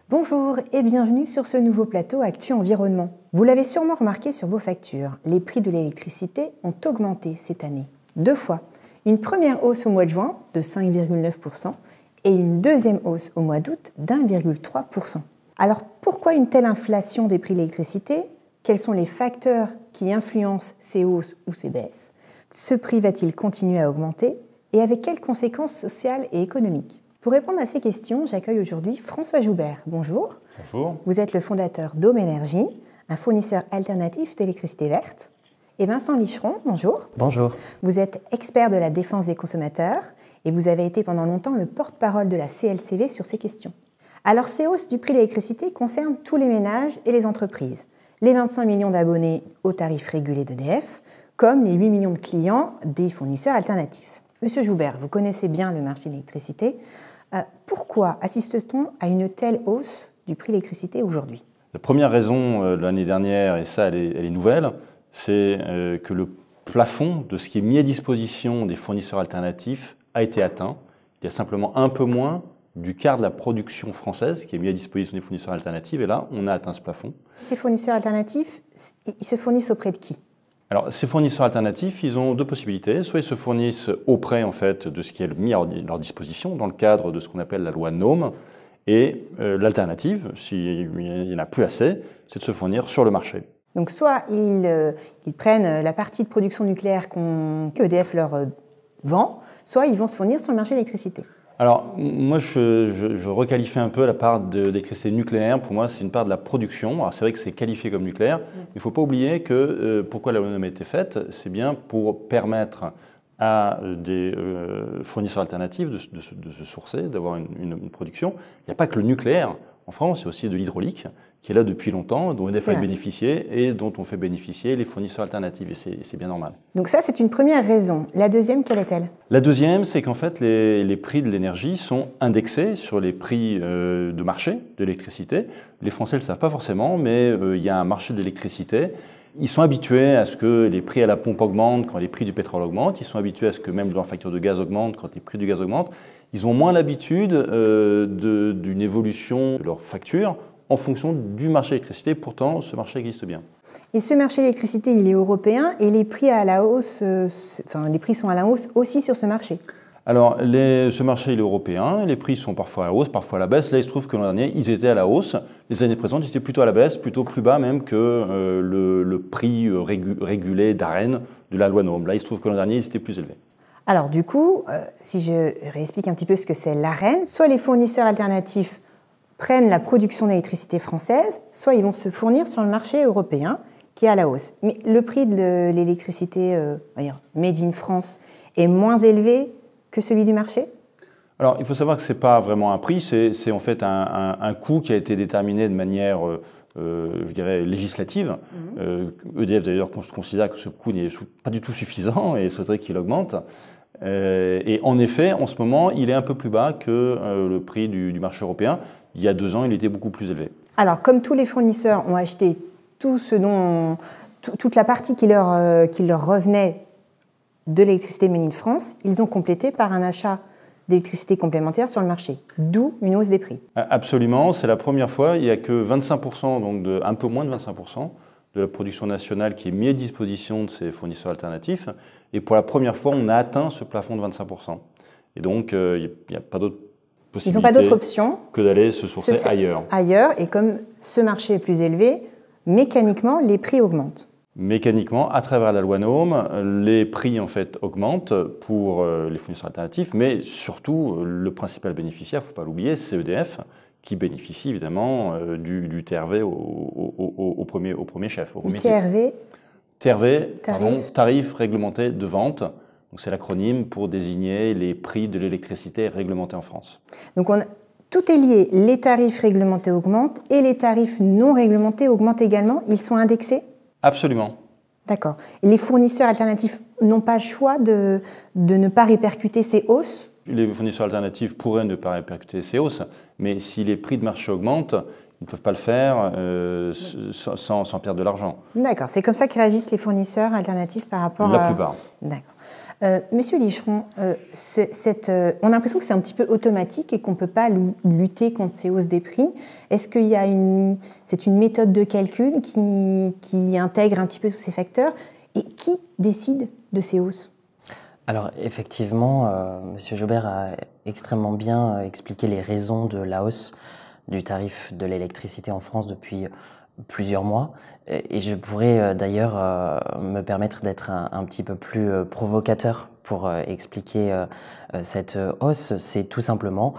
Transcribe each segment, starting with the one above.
Bonjour et bienvenue sur ce nouveau plateau Actu Environnement. Vous l'avez sûrement remarqué sur vos factures, les prix de l'électricité ont augmenté cette année. 2 fois. Une première hausse au mois de juin de 5,9% et une deuxième hausse au mois d'août d'1,3%. Alors pourquoi une telle inflation des prix de l'électricité? Quels sont les facteurs qui influencent ces hausses ou ces baisses? Ce prix va-t-il continuer à augmenter? Et avec quelles conséquences sociales et économiques? Pour répondre à ces questions, j'accueille aujourd'hui François Joubert. Bonjour. Bonjour. Vous êtes le fondateur d'Home Energy, un fournisseur alternatif d'électricité verte. Et Vincent Licheron, bonjour. Bonjour. Vous êtes expert de la défense des consommateurs et vous avez été pendant longtemps le porte-parole de la CLCV sur ces questions. Alors, ces hausses du prix de l'électricité concernent tous les ménages et les entreprises. Les 25 millions d'abonnés aux tarifs régulés d'EDF, comme les 8 millions de clients des fournisseurs alternatifs. Monsieur Joubert, vous connaissez bien le marché de l'électricité. Pourquoi assiste-t-on à une telle hausse du prix de l'électricité aujourd'hui? La première raison de l'année dernière, et ça elle est nouvelle, c'est que le plafond de ce qui est mis à disposition des fournisseurs alternatifs a été atteint. Il y a simplement un peu moins du quart de la production française qui est mis à disposition des fournisseurs alternatifs, et là on a atteint ce plafond. Ces fournisseurs alternatifs, ils se fournissent auprès de qui? Alors, ces fournisseurs alternatifs, ils ont deux possibilités. Soit ils se fournissent auprès en fait, de ce qui est mis à leur disposition dans le cadre de ce qu'on appelle la loi NOM. Et l'alternative, s'il n'y en a plus assez, c'est de se fournir sur le marché. Donc soit ils prennent la partie de production nucléaire qu'EDF leur vend, soit ils vont se fournir sur le marché de l'électricité. Alors, moi, je requalifie un peu la part d'électricité nucléaire. Pour moi, c'est une part de la production. Alors, c'est vrai que c'est qualifié comme nucléaire. Mais il ne faut pas oublier que pourquoi la loi NOM a été faite, c'est bien pour permettre à des fournisseurs alternatifs de se sourcer, d'avoir une production. Il n'y a pas que le nucléaire. En France, il y a aussi de l'hydraulique qui est là depuis longtemps, dont EDF a bénéficié et dont on fait bénéficier les fournisseurs alternatifs. Et c'est bien normal. Donc ça, c'est une première raison. La deuxième, quelle est-elle? La deuxième, c'est qu'en fait, les prix de l'énergie sont indexés sur les prix de marché de l'électricité. Les Français ne le savent pas forcément, mais il y a un marché de l'électricité. Ils sont habitués à ce que les prix à la pompe augmentent quand les prix du pétrole augmentent. Ils sont habitués à ce que même leur facture de gaz augmente quand les prix du gaz augmentent. Ils ont moins l'habitude d'une évolution de leur facture en fonction du marché de l'électricité. Pourtant, ce marché existe bien. Et ce marché de l'électricité, il est européen et les prix à la hausse, les prix sont à la hausse aussi sur ce marché. Alors, ce marché il est européen, les prix sont parfois à la hausse, parfois à la baisse. Là, il se trouve que l'an dernier, ils étaient à la hausse. Les années précédentes, ils étaient plutôt à la baisse, plutôt plus bas même que le prix régulé d'AREN de la loi NOM. Là, il se trouve que l'an dernier, ils étaient plus élevés. Alors du coup, si je réexplique un petit peu ce que c'est l'AREN, soit les fournisseurs alternatifs prennent la production d'électricité française, soit ils vont se fournir sur le marché européen qui est à la hausse. Mais le prix de l'électricité made in France est moins élevé que celui du marché? Alors, il faut savoir que ce n'est pas vraiment un prix, c'est en fait un coût qui a été déterminé de manière, je dirais, législative. EDF d'ailleurs considère que ce coût n'est pas du tout suffisant et souhaiterait qu'il augmente. Et en effet, en ce moment, il est un peu plus bas que le prix du marché européen. Il y a 2 ans, il était beaucoup plus élevé. Alors, comme tous les fournisseurs ont acheté toute la partie qui leur revenait de l'électricité made in France, ils ont complété par un achat d'électricité complémentaire sur le marché, d'où une hausse des prix. Absolument, c'est la première fois, il n'y a que 25%, donc un peu moins de 25% de la production nationale qui est mise à disposition de ces fournisseurs alternatifs, et pour la première fois, on a atteint ce plafond de 25%. Et donc, il n'y a pas d'autre possibilité. Ils n'ont pas d'autre option que d'aller se sourcer ailleurs. Ailleurs, et comme ce marché est plus élevé, mécaniquement, les prix augmentent. Mécaniquement, à travers la loi NOM, les prix en fait augmentent pour les fournisseurs alternatifs, mais surtout le principal bénéficiaire, il ne faut pas l'oublier, c'est EDF qui bénéficie évidemment du TRV au premier chef. Du TRV Tarif réglementé de vente. C'est l'acronyme pour désigner les prix de l'électricité réglementés en France. Donc tout est lié, les tarifs réglementés augmentent et les tarifs non réglementés augmentent également, ils sont indexés? Absolument. D'accord. Et les fournisseurs alternatifs n'ont pas le choix de ne pas répercuter ces hausses? Les fournisseurs alternatifs pourraient ne pas répercuter ces hausses, mais si les prix de marché augmentent, ils ne peuvent pas le faire sans perdre de l'argent. D'accord. C'est comme ça que réagissent les fournisseurs alternatifs par rapport La plupart. D'accord. Monsieur Licheron, on a l'impression que c'est un petit peu automatique et qu'on ne peut pas lutter contre ces hausses des prix. Est-ce qu'il y a c'est une méthode de calcul qui intègre un petit peu tous ces facteurs? Et qui décide de ces hausses? Alors effectivement, Monsieur Jobert a extrêmement bien expliqué les raisons de la hausse du tarif de l'électricité en France depuis plusieurs mois. Et je pourrais d'ailleurs me permettre d'être un petit peu plus provocateur pour expliquer cette hausse. C'est tout simplement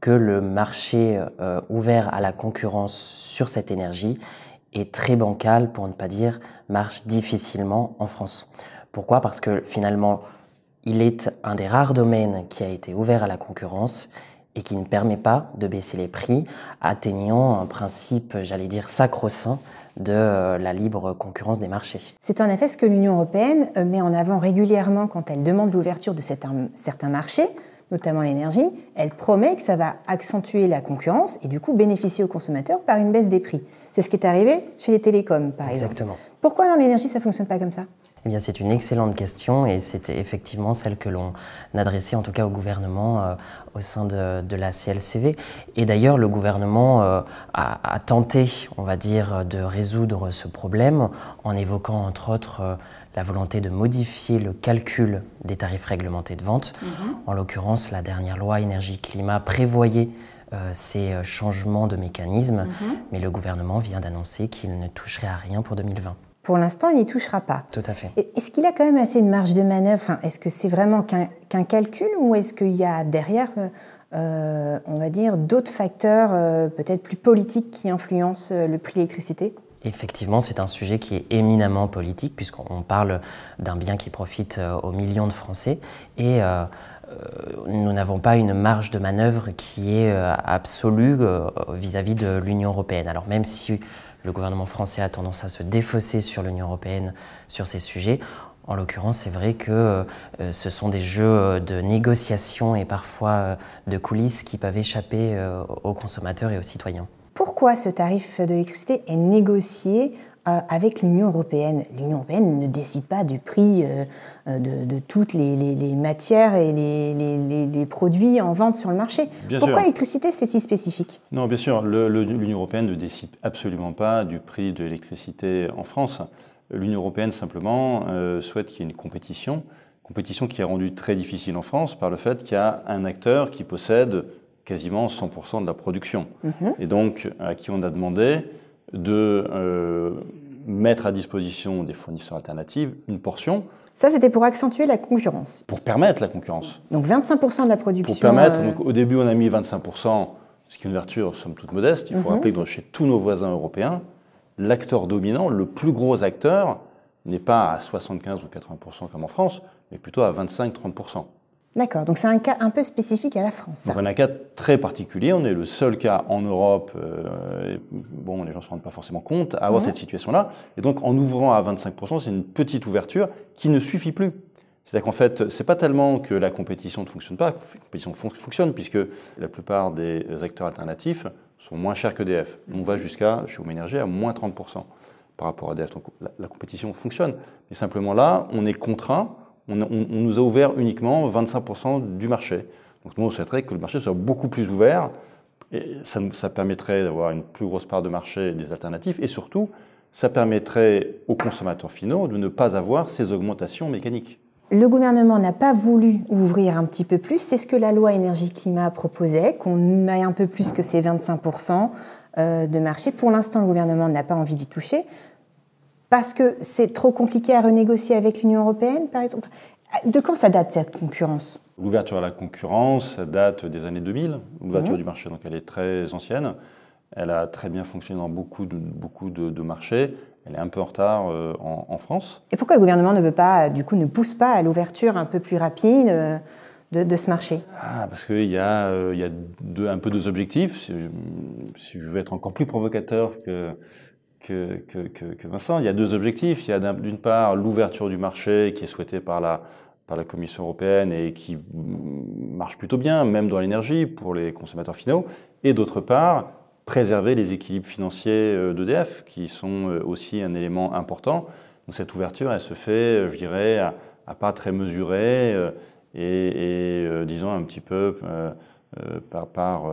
que le marché ouvert à la concurrence sur cette énergie est très bancal, pour ne pas dire marche difficilement en France. Pourquoi? Parce que finalement, il est un des rares domaines qui a été ouvert à la concurrence et qui ne permet pas de baisser les prix, atteignant un principe, j'allais dire, sacro-saint de la libre concurrence des marchés. C'est en effet ce que l'Union européenne met en avant régulièrement quand elle demande l'ouverture de certains marchés, notamment l'énergie. Elle promet que ça va accentuer la concurrence et du coup bénéficier aux consommateurs par une baisse des prix. C'est ce qui est arrivé chez les télécoms, par exemple. Exactement. Pourquoi dans l'énergie, ça ne fonctionne pas comme ça? Eh bien, c'est une excellente question et c'était effectivement celle que l'on adressait en tout cas au gouvernement au sein de la CLCV. Et d'ailleurs, le gouvernement a tenté, on va dire, de résoudre ce problème en évoquant entre autres la volonté de modifier le calcul des tarifs réglementés de vente. En l'occurrence, la dernière loi énergie-climat prévoyait ces changements de mécanisme, mais le gouvernement vient d'annoncer qu'il ne toucherait à rien pour 2020. Pour l'instant, il n'y touchera pas. Tout à fait. Est-ce qu'il a quand même assez de marge de manœuvre? Est-ce que c'est vraiment qu'un calcul ou est-ce qu'il y a derrière, on va dire, d'autres facteurs peut-être plus politiques qui influencent le prix de l'électricité? Effectivement, c'est un sujet qui est éminemment politique puisqu'on parle d'un bien qui profite aux millions de Français et nous n'avons pas une marge de manœuvre qui est absolue vis-à-vis de l'Union européenne. Alors même si le gouvernement français a tendance à se défausser sur l'Union européenne sur ces sujets, en l'occurrence, c'est vrai que ce sont des jeux de négociation et parfois de coulisses qui peuvent échapper aux consommateurs et aux citoyens. Pourquoi ce tarif de l'électricité est négocié avec l'Union européenne? L'Union européenne ne décide pas du prix de toutes les matières et les produits en vente sur le marché. Pourquoi l'électricité, c'est si spécifique? Non, bien sûr, l'Union européenne ne décide absolument pas du prix de l'électricité en France. L'Union européenne, simplement, souhaite qu'il y ait une compétition qui est rendue très difficile en France par le fait qu'il y a un acteur qui possède quasiment 100% de la production. Et donc, à qui on a demandé de mettre à disposition des fournisseurs alternatifs une portion. Ça, c'était pour accentuer la concurrence. Pour permettre la concurrence. Donc 25% de la production. Pour permettre, donc, au début on a mis 25%, ce qui est une ouverture somme toute modeste. Il faut rappeler que chez tous nos voisins européens, l'acteur dominant, le plus gros acteur, n'est pas à 75 ou 80% comme en France, mais plutôt à 25-30%. D'accord, donc c'est un cas un peu spécifique à la France. Donc on a un cas très particulier, on est le seul cas en Europe, bon les gens ne se rendent pas forcément compte, à avoir cette situation-là. Et donc en ouvrant à 25%, c'est une petite ouverture qui ne suffit plus. C'est-à-dire qu'en fait, c'est pas tellement que la compétition ne fonctionne pas, la compétition fonctionne puisque la plupart des acteurs alternatifs sont moins chers qu'EDF. On va jusqu'à, chez Home Energy, à moins 30% par rapport à EDF. Donc la compétition fonctionne. Mais simplement là, on est contraint. On nous a ouvert uniquement 25% du marché. Donc nous, on souhaiterait que le marché soit beaucoup plus ouvert. Et ça permettrait d'avoir une plus grosse part de marché des alternatifs. Et surtout, ça permettrait aux consommateurs finaux de ne pas avoir ces augmentations mécaniques. Le gouvernement n'a pas voulu ouvrir un petit peu plus. C'est ce que la loi énergie-climat proposait, qu'on aille un peu plus que ces 25% de marché. Pour l'instant, le gouvernement n'a pas envie d'y toucher. Parce que c'est trop compliqué à renégocier avec l'Union européenne, par exemple. De quand ça date, cette concurrence? L'ouverture à la concurrence, ça date des années 2000. L'ouverture du marché, donc elle est très ancienne. Elle a très bien fonctionné dans beaucoup de marchés. Elle est un peu en retard en France. Et pourquoi le gouvernement ne pousse pas à l'ouverture un peu plus rapide de ce marché? Parce qu'il y a un peu deux objectifs. Si je veux être encore plus provocateur que Vincent, il y a deux objectifs. Il y a d'une part l'ouverture du marché qui est souhaitée par la Commission européenne et qui marche plutôt bien, même dans l'énergie, pour les consommateurs finaux. Et d'autre part, préserver les équilibres financiers d'EDF, qui sont aussi un élément important. Donc cette ouverture, elle se fait, je dirais, pas très mesuré disons un petit peu par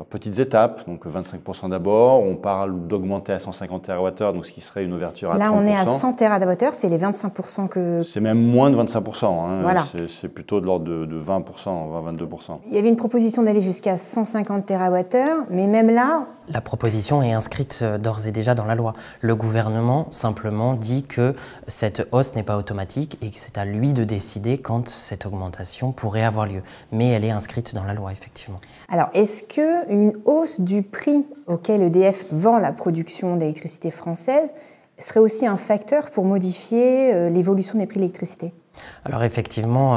petites étapes, donc 25% d'abord, on parle d'augmenter à 150 TWh, donc ce qui serait une ouverture à 30%. Là, on est à 100 TWh, c'est les 25% que... C'est même moins de 25%, hein. Voilà. C'est plutôt de l'ordre de 20%, 20-22%. Il y avait une proposition d'aller jusqu'à 150 TWh, mais même là... La proposition est inscrite d'ores et déjà dans la loi. Le gouvernement simplement dit que cette hausse n'est pas automatique et que c'est à lui de décider quand cette augmentation pourrait avoir lieu. Mais elle est inscrite dans la loi, effectivement. Alors, est-ce qu'une hausse du prix auquel EDF vend la production d'électricité française serait aussi un facteur pour modifier l'évolution des prix de l'électricité? Alors effectivement,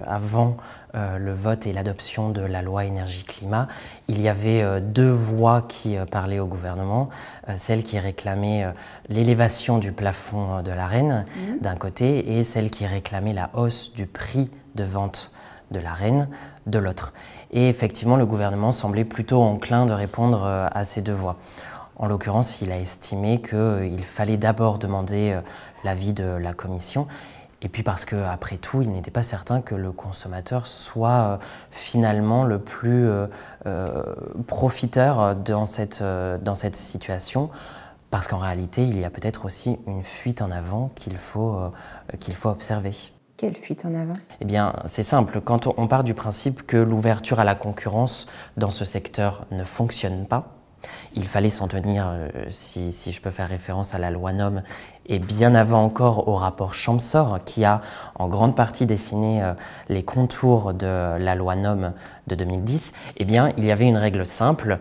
avant le vote et l'adoption de la loi énergie-climat, il y avait deux voix qui parlaient au gouvernement, celle qui réclamait l'élévation du plafond de l'Arenh d'un côté et celle qui réclamait la hausse du prix de vente de l'Arenh de l'autre. Et effectivement, le gouvernement semblait plutôt enclin de répondre à ces deux voix. En l'occurrence, il a estimé qu'il fallait d'abord demander l'avis de la Commission. Et puis parce qu'après tout, il n'était pas certain que le consommateur soit finalement le plus profiteur dans cette situation, parce qu'en réalité, il y a peut-être aussi une fuite en avant qu'il faut observer. Quelle fuite en avant? Eh bien, c'est simple. Quand on part du principe que l'ouverture à la concurrence dans ce secteur ne fonctionne pas, il fallait s'en tenir, si je peux faire référence à la loi NOM, et bien avant encore au rapport Champsor, qui a en grande partie dessiné les contours de la loi NOM de 2010, eh bien, il y avait une règle simple.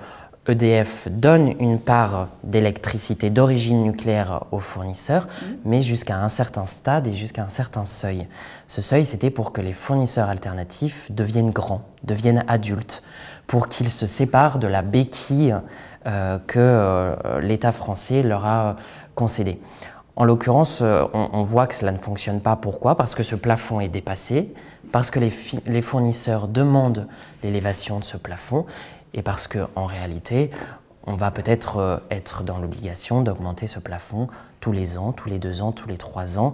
EDF donne une part d'électricité d'origine nucléaire aux fournisseurs, mais jusqu'à un certain stade et jusqu'à un certain seuil. Ce seuil, c'était pour que les fournisseurs alternatifs deviennent grands, deviennent adultes, pour qu'ils se séparent de la béquille que l'État français leur a concédée. En l'occurrence, on voit que cela ne fonctionne pas. Pourquoi? Parce que ce plafond est dépassé, parce que les fournisseurs demandent l'élévation de ce plafond et parce qu'en réalité, on va peut-être être dans l'obligation d'augmenter ce plafond tous les ans, tous les 2 ans, tous les 3 ans.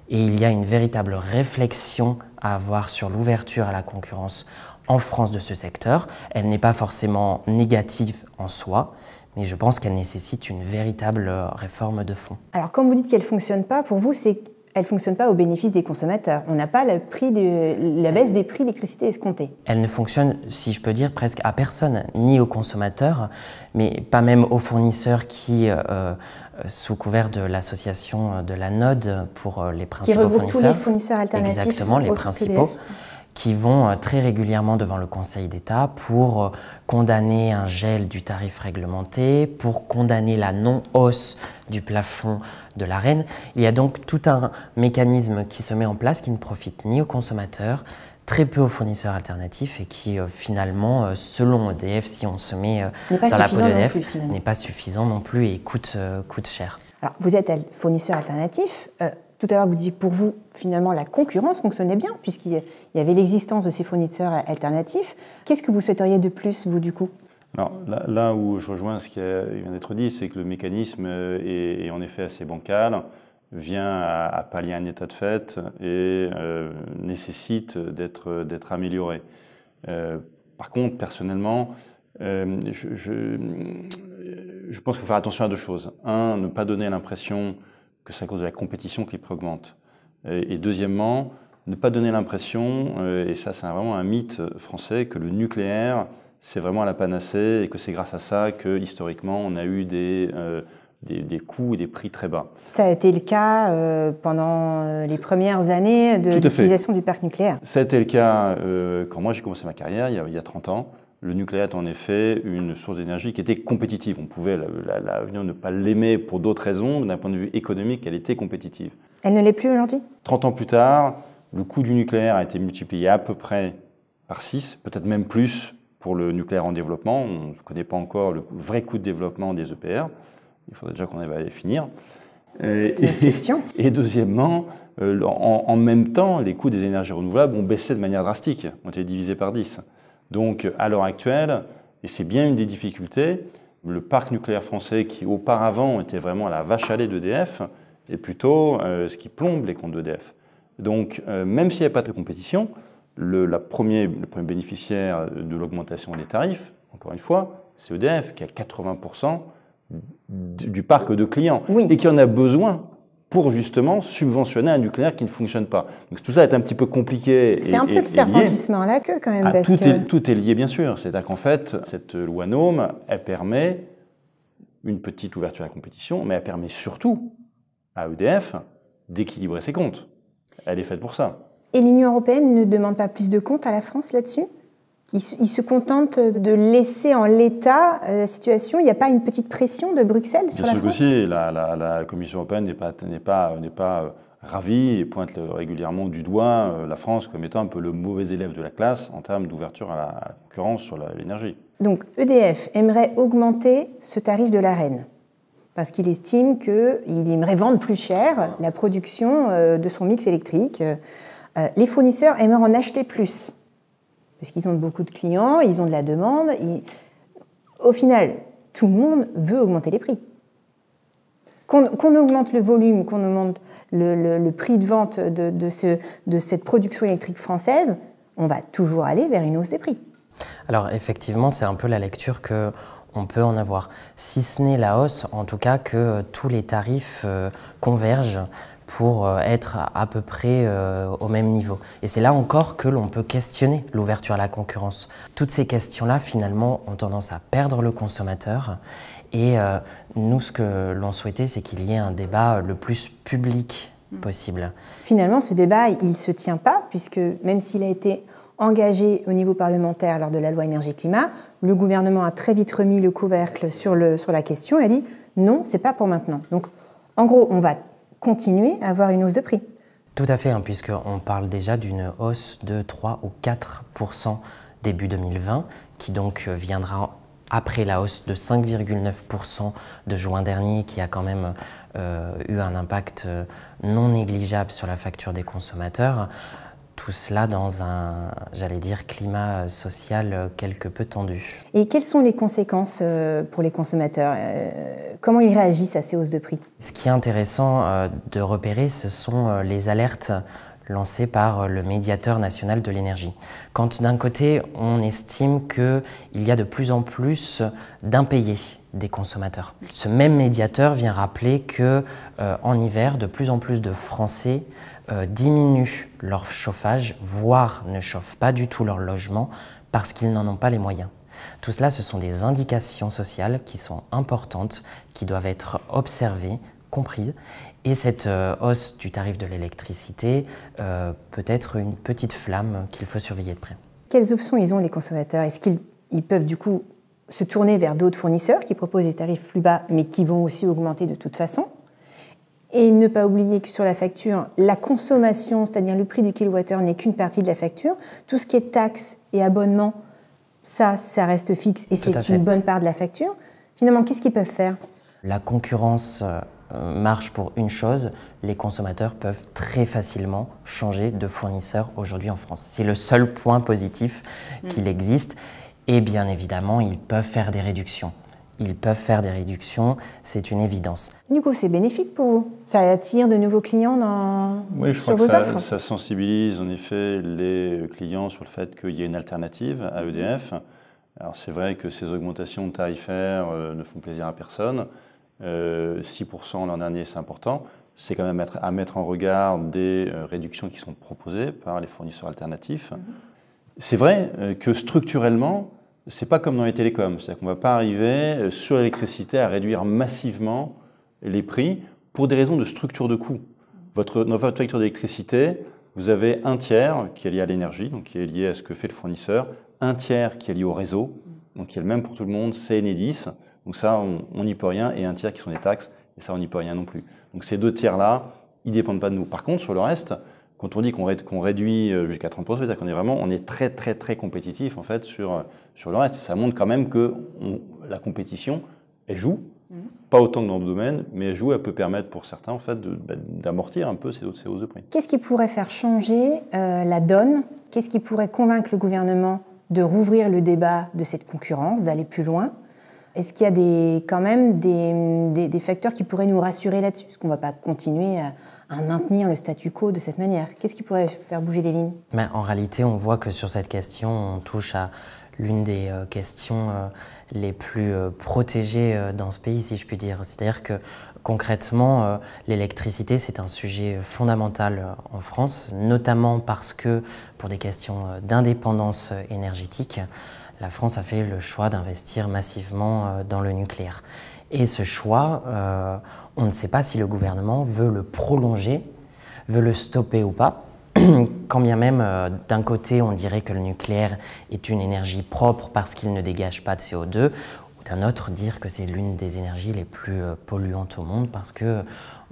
Et il y a une véritable réflexion à avoir sur l'ouverture à la concurrence en France de ce secteur. Elle n'est pas forcément négative en soi, mais je pense qu'elle nécessite une véritable réforme de fond. Alors, quand vous dites qu'elle ne fonctionne pas, pour vous, c'est qu'elle ne fonctionne pas au bénéfice des consommateurs. On n'a pas la baisse des prix d'électricité escomptés. Elle ne fonctionne, si je peux dire, presque à personne, ni aux consommateurs, mais pas même aux fournisseurs qui, sous couvert de l'association de la NODE pour les principaux fournisseurs, qui regroupe tous les fournisseurs alternatifs. Exactement, les principaux, qui vont très régulièrement devant le Conseil d'État pour condamner un gel du tarif réglementé, pour condamner la non-hausse du plafond de l'Arenh. Il y a donc tout un mécanisme qui se met en place qui ne profite ni aux consommateurs, très peu aux fournisseurs alternatifs et qui finalement, selon EDF, si on se met dans la peau d'EDF, n'est pas suffisant non plus et coûte cher. Alors, vous êtes fournisseur alternatif. Tout à l'heure, vous disiez que pour vous, finalement, la concurrence fonctionnait bien, puisqu'il y avait l'existence de ces fournisseurs alternatifs. Qu'est-ce que vous souhaiteriez de plus, vous, du coup? Alors, là où je rejoins ce qui vient d'être dit, c'est que le mécanisme est en effet assez bancal, vient à pallier un état de fait et nécessite d'être amélioré. Par contre, personnellement, je pense qu'il faut faire attention à 2 choses. Un, ne pas donner l'impression que c'est à cause de la compétition que les prix augmentent. Et deuxièmement, ne pas donner l'impression, et ça c'est vraiment un mythe français, que le nucléaire c'est vraiment la panacée et que c'est grâce à ça que historiquement on a eu des coûts et des prix très bas. Ça a été le cas pendant les premières années de l'utilisation du parc nucléaire. Ça a été le cas quand moi j'ai commencé ma carrière, il y a 30 ans. Le nucléaire est en effet une source d'énergie qui était compétitive. On pouvait ne pas l'aimer pour d'autres raisons, mais d'un point de vue économique, elle était compétitive. Elle ne l'est plus aujourd'hui? 30 ans plus tard, le coût du nucléaire a été multiplié à peu près par 6, peut-être même plus pour le nucléaire en développement. On ne connaît pas encore le vrai coût de développement des EPR. Il faudrait déjà qu'on arrive à les finir. Et deuxièmement, en même temps, les coûts des énergies renouvelables ont baissé de manière drastique, ont été divisés par 10. Donc, à l'heure actuelle, et c'est bien une des difficultés, le parc nucléaire français, qui auparavant était vraiment la vache à lait d'EDF, est plutôt ce qui plombe les comptes d'EDF. Donc, même s'il n'y a pas de compétition, le premier bénéficiaire de l'augmentation des tarifs, encore une fois, c'est EDF, qui a 80% du parc de clients et qui en a besoin pour justement subventionner un nucléaire qui ne fonctionne pas. Donc tout ça est un petit peu compliqué. C'est un peu le serpent qui se mord la queue quand même. Tout est lié bien sûr. C'est-à-dire qu'en fait, cette loi NOM, elle permet une petite ouverture à la compétition, mais elle permet surtout à EDF d'équilibrer ses comptes. Elle est faite pour ça. Et l'Union européenne ne demande pas plus de comptes à la France là-dessus ? Ils se contentent de laisser en l'état la situation. Il n'y a pas une petite pression de Bruxelles sur la France ? Bien sûr que si. La Commission européenne n'est pas ravie et pointe régulièrement du doigt la France comme étant un peu le mauvais élève de la classe en termes d'ouverture à la concurrence sur l'énergie. Donc EDF aimerait augmenter ce tarif de l'Arenh parce qu'il estime qu'il aimerait vendre plus cher la production de son mix électrique. Les fournisseurs aimeraient en acheter plus. Parce qu'ils ont beaucoup de clients, ils ont de la demande. Au final, tout le monde veut augmenter les prix. Qu'on augmente le volume, qu'on augmente le prix de vente de cette production électrique française, on va toujours aller vers une hausse des prix. Alors effectivement, c'est un peu la lecture qu'on peut en avoir. Si ce n'est la hausse, en tout cas que tous les tarifs convergent pour être à peu près au même niveau. Et c'est là encore que l'on peut questionner l'ouverture à la concurrence. Toutes ces questions-là, finalement, ont tendance à perdre le consommateur. Et nous, ce que l'on souhaitait, c'est qu'il y ait un débat le plus public possible. Finalement, ce débat, il ne se tient pas, puisque même s'il a été engagé au niveau parlementaire lors de la loi énergie-climat, le gouvernement a très vite remis le couvercle sur la question et a dit non, c'est pas pour maintenant. Donc, en gros, on va continuer à avoir une hausse de prix. Tout à fait, puisqu'on parle déjà d'une hausse de 3 ou 4% début 2020, qui donc viendra après la hausse de 5,9% de juin dernier, qui a quand même eu un impact non négligeable sur la facture des consommateurs. Tout cela dans un, j'allais dire, climat social quelque peu tendu. Et quelles sont les conséquences pour les consommateurs ? Comment ils réagissent à ces hausses de prix ? Ce qui est intéressant de repérer, ce sont les alertes lancées par le médiateur national de l'énergie. Quand d'un côté, on estime qu'il y a de plus en plus d'impayés des consommateurs. Ce même médiateur vient rappeler qu'en hiver, de plus en plus de Français diminuent leur chauffage, voire ne chauffent pas du tout leur logement parce qu'ils n'en ont pas les moyens. Tout cela, ce sont des indications sociales qui sont importantes, qui doivent être observées, comprises. Et cette hausse du tarif de l'électricité peut être une petite flamme qu'il faut surveiller de près. Quelles options ils ont les consommateurs ? Est-ce qu'ils peuvent du coup se tourner vers d'autres fournisseurs qui proposent des tarifs plus bas mais qui vont aussi augmenter de toute façon ? Et ne pas oublier que sur la facture, la consommation, c'est-à-dire le prix du kilowattheure, n'est qu'une partie de la facture. Tout ce qui est taxes et abonnements, ça reste fixe et c'est une bonne part de la facture. Finalement, qu'est-ce qu'ils peuvent faire ? La concurrence marche pour une chose, les consommateurs peuvent très facilement changer de fournisseur aujourd'hui en France. C'est le seul point positif qu'il existe. Et bien évidemment, ils peuvent faire des réductions. C'est une évidence. Du coup, c'est bénéfique pour vous. Ça attire de nouveaux clients sur vos offres. Ça sensibilise en effet les clients sur le fait qu'il y ait une alternative à EDF. Alors c'est vrai que ces augmentations tarifaires ne font plaisir à personne. 6% l'an dernier, c'est important. C'est quand même à mettre en regard des réductions qui sont proposées par les fournisseurs alternatifs. C'est vrai que structurellement, c'est pas comme dans les télécoms. C'est-à-dire qu'on ne va pas arriver sur l'électricité à réduire massivement les prix pour des raisons de structure de coût. Dans votre facture d'électricité, vous avez un tiers qui est lié à l'énergie, donc qui est lié à ce que fait le fournisseur, un tiers qui est lié au réseau, donc qui est le même pour tout le monde, c'est Enedis, donc ça on n'y peut rien, et un tiers qui sont des taxes, et ça on n'y peut rien non plus. Donc ces deux tiers-là, ils ne dépendent pas de nous. Par contre, sur le reste, quand on dit qu'on réduit jusqu'à 30%, c'est-à-dire qu'on est très très très compétitif en fait sur le reste. Et ça montre quand même que la compétition, elle joue, pas autant que dans d'autres domaines, mais elle joue, elle peut permettre pour certains en fait d'amortir un peu ces hausses de prix. Qu'est-ce qui pourrait faire changer la donne ? Qu'est-ce qui pourrait convaincre le gouvernement de rouvrir le débat de cette concurrence, d'aller plus loin ? Est-ce qu'il y a quand même des facteurs qui pourraient nous rassurer là-dessus? Est-ce qu'on ne va pas continuer à maintenir le statu quo de cette manière? Qu'est-ce qui pourrait faire bouger les lignes? En réalité, on voit que sur cette question, on touche à l'une des questions les plus protégées dans ce pays, si je puis dire. C'est-à-dire que concrètement, l'électricité, c'est un sujet fondamental en France, notamment parce que pour des questions d'indépendance énergétique, la France a fait le choix d'investir massivement dans le nucléaire. Et ce choix, on ne sait pas si le gouvernement veut le prolonger, veut le stopper ou pas. Quand bien même, d'un côté, on dirait que le nucléaire est une énergie propre parce qu'il ne dégage pas de CO2, ou d'un autre, dire que c'est l'une des énergies les plus polluantes au monde parce qu'on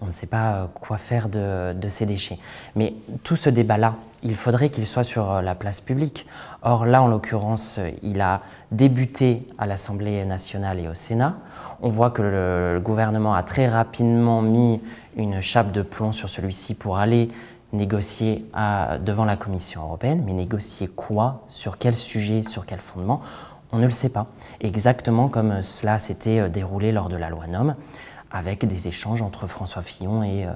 ne sait pas quoi faire de ces déchets. Mais tout ce débat-là, il faudrait qu'il soit sur la place publique. Or là, en l'occurrence, il a débuté à l'Assemblée nationale et au Sénat. On voit que le gouvernement a très rapidement mis une chape de plomb sur celui-ci pour aller négocier devant la Commission européenne. Mais négocier quoi? Sur quel sujet? Sur quel fondement? On ne le sait pas. Exactement comme cela s'était déroulé lors de la loi NOM, avec des échanges entre François Fillon et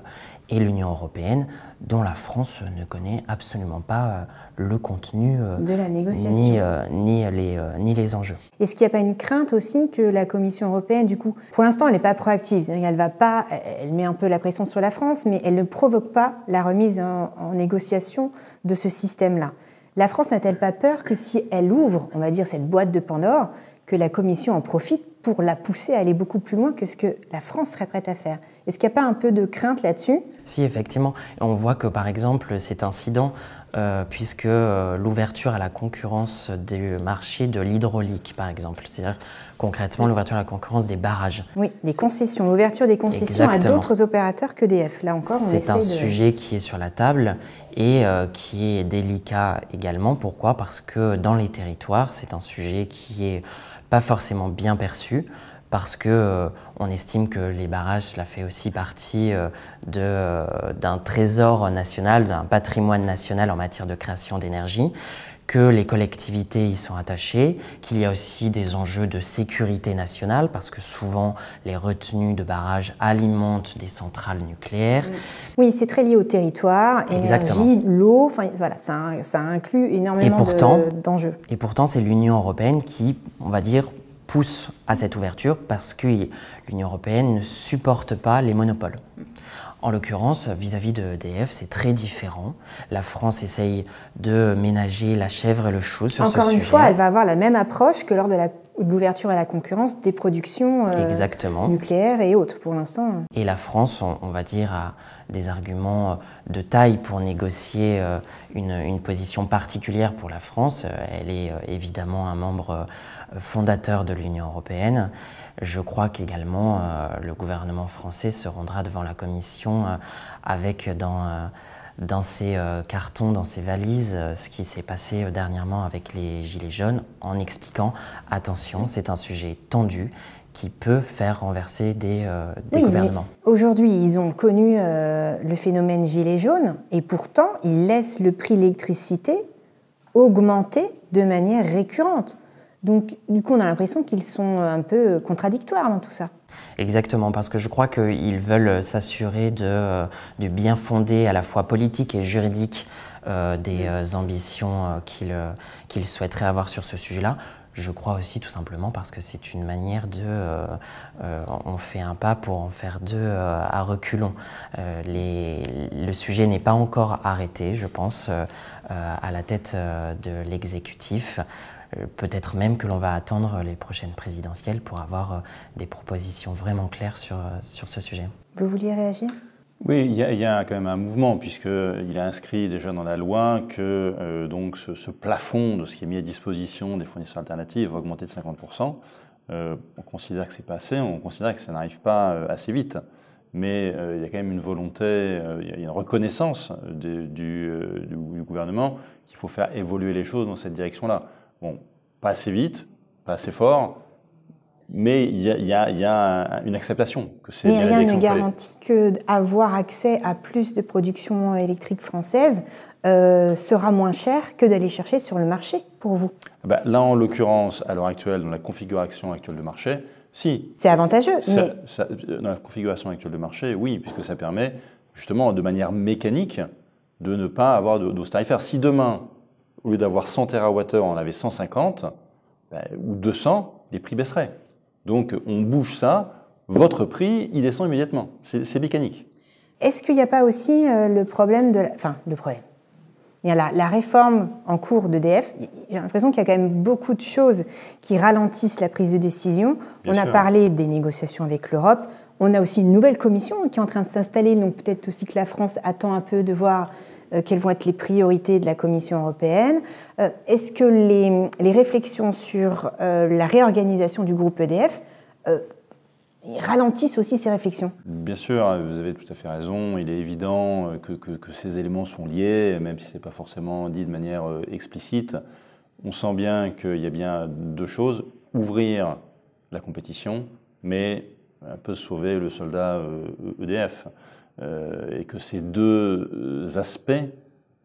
l'Union européenne, dont la France ne connaît absolument pas le contenu de la négociation, ni les enjeux. Est-ce qu'il n'y a pas une crainte aussi que la Commission européenne, du coup, pour l'instant, elle n'est pas proactive, elle met un peu la pression sur la France, mais elle ne provoque pas la remise en négociation de ce système-là. La France n'a-t-elle pas peur que si elle ouvre, on va dire, cette boîte de Pandore, que la Commission en profite pour la pousser à aller beaucoup plus loin que ce que la France serait prête à faire? Est-ce qu'il n'y a pas un peu de crainte là-dessus? Si, effectivement. On voit que, par exemple, cet incident, puisque l'ouverture à la concurrence du marché de l'hydraulique, par exemple, c'est-à-dire concrètement l'ouverture à la concurrence des barrages. Oui, des concessions, l'ouverture des concessions Exactement. à d'autres opérateurs qu'EDF. Là encore, c'est un sujet qui est sur la table et qui est délicat également. Pourquoi? Parce que dans les territoires, c'est un sujet qui est pas forcément bien perçu, parce que on estime que les barrages, cela fait aussi partie d'un trésor national, d'un patrimoine national en matière de création d'énergie, que les collectivités y sont attachées, qu'il y a aussi des enjeux de sécurité nationale, parce que souvent les retenues de barrages alimentent des centrales nucléaires. Oui, c'est très lié au territoire, énergie, l'eau, enfin voilà, ça inclut énormément d'enjeux. Et pourtant, c'est l'Union européenne qui, on va dire, pousse à cette ouverture parce que l'Union européenne ne supporte pas les monopoles. En l'occurrence, vis-à-vis de EDF, c'est très différent. La France essaye de ménager la chèvre et le chou sur ce sujet. Encore une fois, elle va avoir la même approche que lors de l'ouverture à la concurrence des productions nucléaires et autres, pour l'instant. Et la France, on va dire, a des arguments de taille pour négocier une position particulière pour la France. Elle est évidemment un membre fondateur de l'Union européenne. Je crois qu'également le gouvernement français se rendra devant la Commission avec dans ses cartons, dans ses valises, ce qui s'est passé dernièrement avec les Gilets jaunes, en expliquant « attention, c'est un sujet tendu qui peut faire renverser des gouvernements ». Aujourd'hui, ils ont connu le phénomène Gilets jaunes et pourtant, ils laissent le prix de l'électricité augmenter de manière récurrente. Donc, du coup, on a l'impression qu'ils sont un peu contradictoires dans tout ça. Exactement, parce que je crois qu'ils veulent s'assurer du bien fondé à la fois politique et juridique des ambitions qu'ils souhaiteraient avoir sur ce sujet-là. Je crois aussi tout simplement parce que c'est une manière on fait un pas pour en faire deux à reculons. Le sujet n'est pas encore arrêté, je pense, à la tête de l'exécutif. Peut-être même que l'on va attendre les prochaines présidentielles pour avoir des propositions vraiment claires sur ce sujet. Vous vouliez réagir ? Oui, il y a quand même un mouvement, puisqu'il est inscrit déjà dans la loi que donc ce plafond de ce qui est mis à disposition des fournisseurs alternatifs va augmenter de 50%. On considère que c'est pas assez, on considère que ça n'arrive pas assez vite. Mais il y a quand même une volonté, il y a une reconnaissance du gouvernement qu'il faut faire évoluer les choses dans cette direction-là. Bon, pas assez vite, pas assez fort, mais il y a une acceptation que c'est bien la direction. Mais rien ne garantit qu'avoir accès à plus de production électrique française sera moins cher que d'aller chercher sur le marché pour vous. Là, en l'occurrence, à l'heure actuelle, dans la configuration actuelle du marché, Si. C'est avantageux, mais... Dans la configuration actuelle de marché, oui, puisque ça permet justement de manière mécanique de ne pas avoir d'hausse tarifaire. Si demain, au lieu d'avoir 100 TWh, on avait 150 ou 200, les prix baisseraient. Donc on bouge ça, votre prix, il descend immédiatement. C'est mécanique. Est-ce qu'il n'y a pas aussi le problème de... le problème. Il y a la réforme en cours d'EDF. J'ai l'impression qu'il y a quand même beaucoup de choses qui ralentissent la prise de décision. On a parlé des négociations avec l'Europe. On a aussi une nouvelle commission qui est en train de s'installer. Donc peut-être aussi que la France attend un peu de voir quelles vont être les priorités de la Commission européenne. Est-ce que les réflexions sur la réorganisation du groupe EDF ralentissent aussi ces réflexions? Bien sûr, vous avez tout à fait raison. Il est évident que ces éléments sont liés, même si ce n'est pas forcément dit de manière explicite. On sent bien qu'il y a bien deux choses. Ouvrir la compétition, mais un peu sauver le soldat EDF. Et que ces deux aspects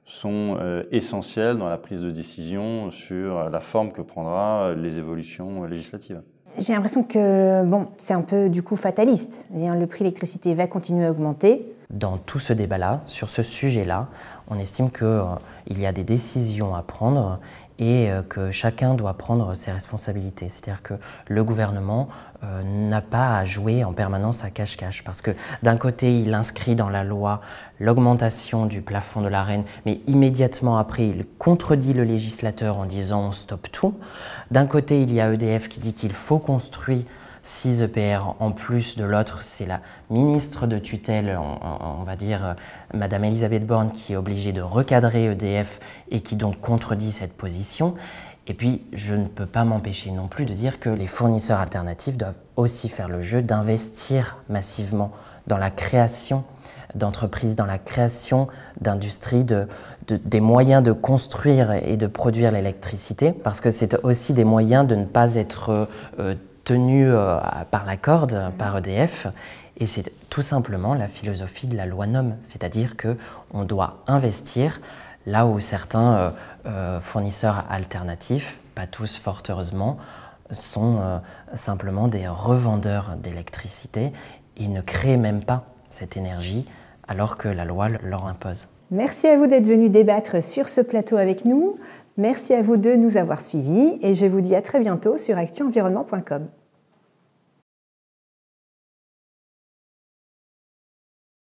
sont essentiels dans la prise de décision sur la forme que prendra les évolutions législatives. J'ai l'impression que c'est un peu du coup fataliste. Le prix de l'électricité va continuer à augmenter. Dans tout ce débat-là, sur ce sujet-là, on estime qu'il y a des décisions à prendre et que chacun doit prendre ses responsabilités. C'est-à-dire que le gouvernement n'a pas à jouer en permanence à cache-cache parce que d'un côté, il inscrit dans la loi l'augmentation du plafond de l'Arenh, mais immédiatement après, il contredit le législateur en disant « on stoppe tout ». D'un côté, il y a EDF qui dit qu'il faut construire 6 EPR en plus de l'autre, c'est la ministre de tutelle, on va dire Madame Elisabeth Borne, qui est obligée de recadrer EDF et qui donc contredit cette position. Et puis, je ne peux pas m'empêcher non plus de dire que les fournisseurs alternatifs doivent aussi faire le jeu d'investir massivement dans la création d'entreprises, dans la création d'industries, des moyens de construire et de produire l'électricité, parce que c'est aussi des moyens de ne pas être tenu par la corde, par EDF, et c'est tout simplement la philosophie de la loi NOM, c'est-à-dire qu'on doit investir là où certains fournisseurs alternatifs, pas tous fort heureusement, sont simplement des revendeurs d'électricité et ne créent même pas cette énergie alors que la loi leur impose. Merci à vous d'être venus débattre sur ce plateau avec nous. Merci à vous de nous avoir suivis et je vous dis à très bientôt sur actu-environnement.com.